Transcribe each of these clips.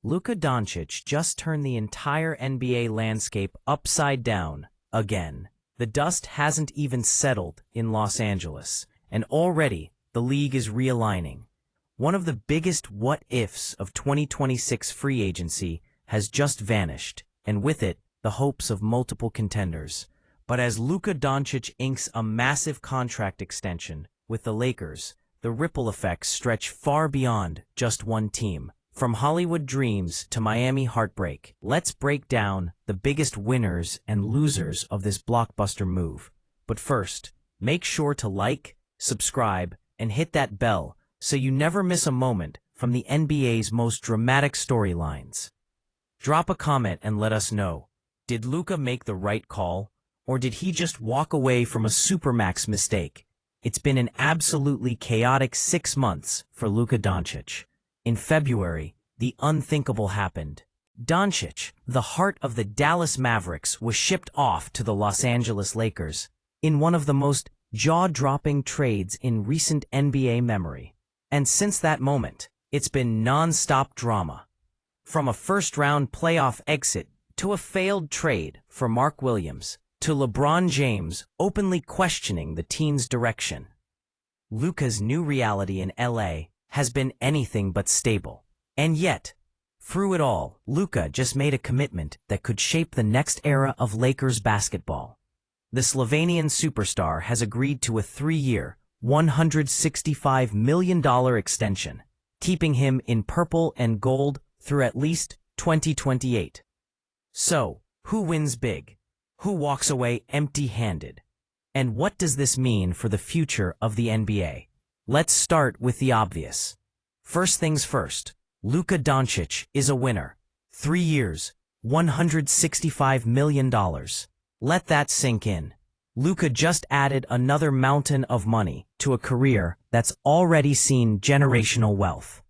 Luka Dončić just turned the entire NBA landscape upside down again. The dust hasn't even settled in Los Angeles, and already the league is realigning. One of the biggest what-ifs of 2026 free agency has just vanished, and with it, the hopes of multiple contenders. But as Luka Dončić inks a massive contract extension with the Lakers, the ripple effects stretch far beyond just one team. From Hollywood dreams to Miami heartbreak, let's break down the biggest winners and losers of this blockbuster move. But first, make sure to like, subscribe, and hit that bell so you never miss a moment from the NBA's most dramatic storylines. Drop a comment and let us know. Did Luka make the right call, or did he just walk away from a supermax mistake? It's been an absolutely chaotic 6 months for Luka Dončić. In February, the unthinkable happened. Dončić, the heart of the Dallas Mavericks, was shipped off to the Los Angeles Lakers in one of the most jaw-dropping trades in recent NBA memory. And since that moment, it's been non-stop drama. From a first-round playoff exit to a failed trade for Mark Williams, to LeBron James openly questioning the team's direction. Luka's new reality in LA has been anything but stable. And yet, through it all, Luka just made a commitment that could shape the next era of Lakers basketball. The Slovenian superstar has agreed to a 3-year, $165 million extension, keeping him in purple and gold through at least 2028. So, who wins big? Who walks away empty-handed? And what does this mean for the future of the NBA? Let's start with the obvious. First things first, Luka Dončić is a winner. 3 years, $165 million. Let that sink in. Luka just added another mountain of money to a career that's already seen generational wealth.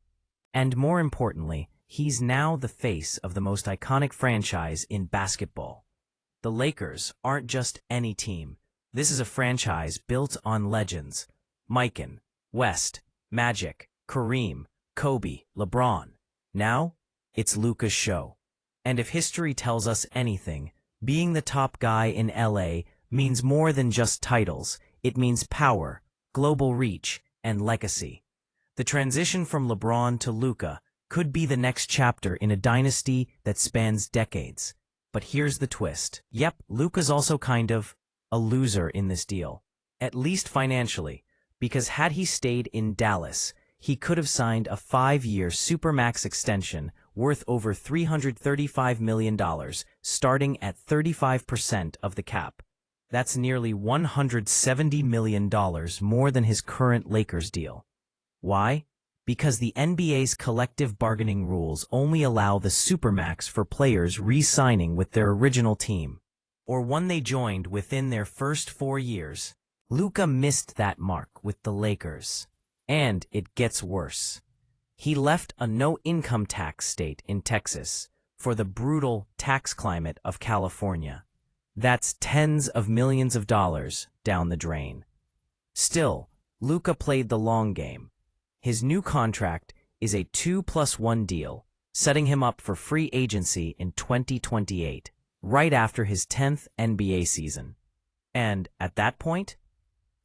And more importantly, he's now the face of the most iconic franchise in basketball. The Lakers aren't just any team. This is a franchise built on legends. Mikan, West, Magic, Kareem, Kobe, LeBron. Now, it's Luka's show. And if history tells us anything, being the top guy in LA means more than just titles. It means power, global reach, and legacy. The transition from LeBron to Luka could be the next chapter in a dynasty that spans decades. But here's the twist. Yep, Luka's also kind of a loser in this deal. At least financially, because had he stayed in Dallas, he could have signed a 5-year supermax extension worth over $335 million, starting at 35% of the cap. That's nearly $170 million more than his current Lakers deal. Why? Because the NBA's collective bargaining rules only allow the supermax for players re-signing with their original team, or one they joined within their first 4 years. Luka missed that mark with the Lakers. And it gets worse. He left a no-income tax state in Texas for the brutal tax climate of California. That's tens of millions of dollars down the drain. Still, Luka played the long game. His new contract is a 2+1 deal, setting him up for free agency in 2028, right after his 10th NBA season. And at that point,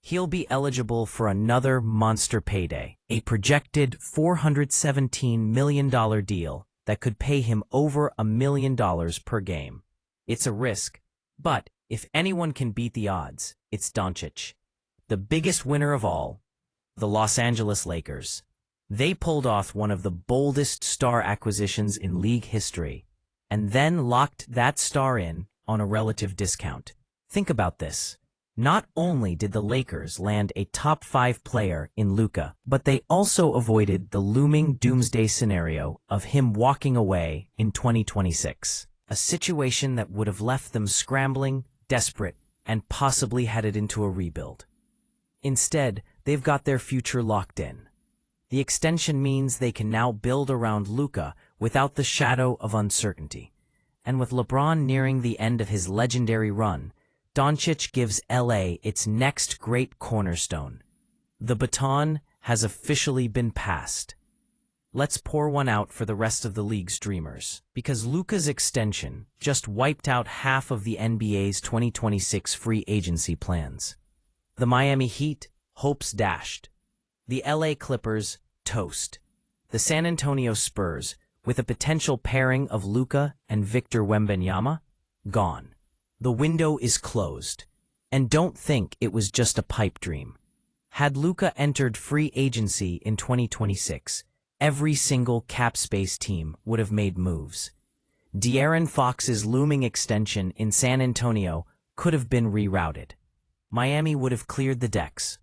he'll be eligible for another monster payday, a projected $417 million deal that could pay him over $1 million per game. It's a risk, but if anyone can beat the odds, it's Dončić. The biggest winner of all, the Los Angeles Lakers. They pulled off one of the boldest star acquisitions in league history, and then locked that star in on a relative discount. Think about this. Not only did the Lakers land a top 5 player in Luka, but they also avoided the looming doomsday scenario of him walking away in 2026, a situation that would have left them scrambling, desperate, and possibly headed into a rebuild. Instead, they've got their future locked in. The extension means they can now build around Luka without the shadow of uncertainty. And with LeBron nearing the end of his legendary run, Dončić gives LA its next great cornerstone. The baton has officially been passed. let's pour one out for the rest of the league's dreamers. Because Luka's extension just wiped out half of the NBA's 2026 free agency plans. The Miami Heat, hopes dashed. The LA Clippers, toast. The San Antonio Spurs, with a potential pairing of Luka and Victor Wembanyama, gone. The window is closed. And don't think it was just a pipe dream. Had Luka entered free agency in 2026, every single cap space team would have made moves. De'Aaron Fox's looming extension in San Antonio could have been rerouted. Miami would have cleared the decks.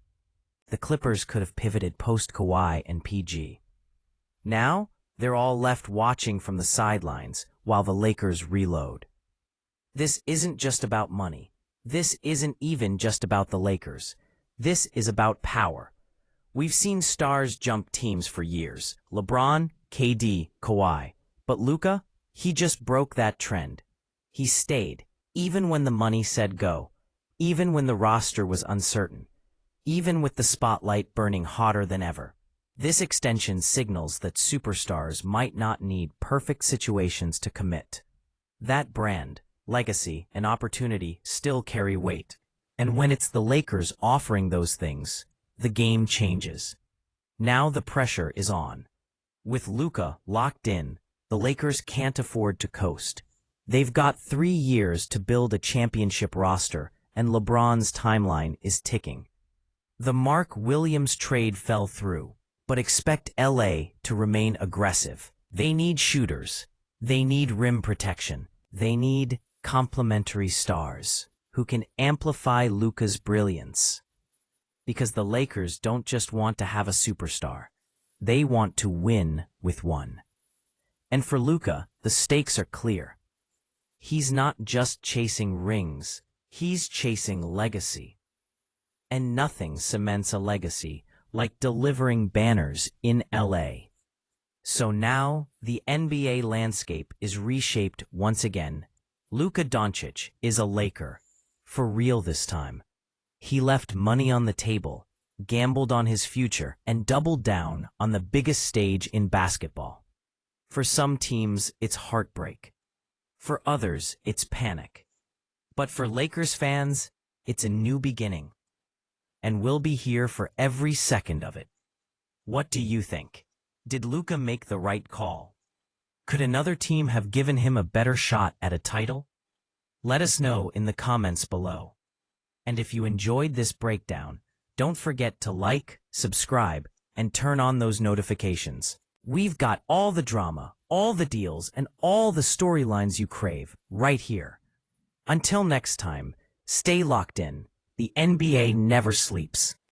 The Clippers could have pivoted post-Kawhi and PG. Now, they're all left watching from the sidelines while the Lakers reload. This isn't just about money. This isn't even just about the Lakers. This is about power. We've seen stars jump teams for years. LeBron, KD, Kawhi. But Luka, he just broke that trend. He stayed, even when the money said go. Even when the roster was uncertain. Even with the spotlight burning hotter than ever. This extension signals that superstars might not need perfect situations to commit. That brand, legacy, and opportunity still carry weight. And when it's the Lakers offering those things, the game changes. Now the pressure is on. With Luka locked in, the Lakers can't afford to coast. They've got 3 years to build a championship roster, and LeBron's timeline is ticking. The Mark Williams trade fell through, but expect LA to remain aggressive. They need shooters. They need rim protection. They need complementary stars who can amplify Luka's brilliance. Because the Lakers don't just want to have a superstar. They want to win with one. And for Luka, the stakes are clear. He's not just chasing rings. He's chasing legacy. And nothing cements a legacy like delivering banners in LA. So now, the NBA landscape is reshaped once again. Luka Dončić is a Laker. For real this time. He left money on the table, gambled on his future, and doubled down on the biggest stage in basketball. For some teams, it's heartbreak. For others, it's panic. But for Lakers fans, it's a new beginning. And we'll be here for every second of it. What do you think? Did Luka make the right call? Could another team have given him a better shot at a title? Let us know in the comments below. And if you enjoyed this breakdown, don't forget to like, subscribe, and turn on those notifications. We've got all the drama, all the deals, and all the storylines you crave right here. Until next time, stay locked in. The NBA never sleeps.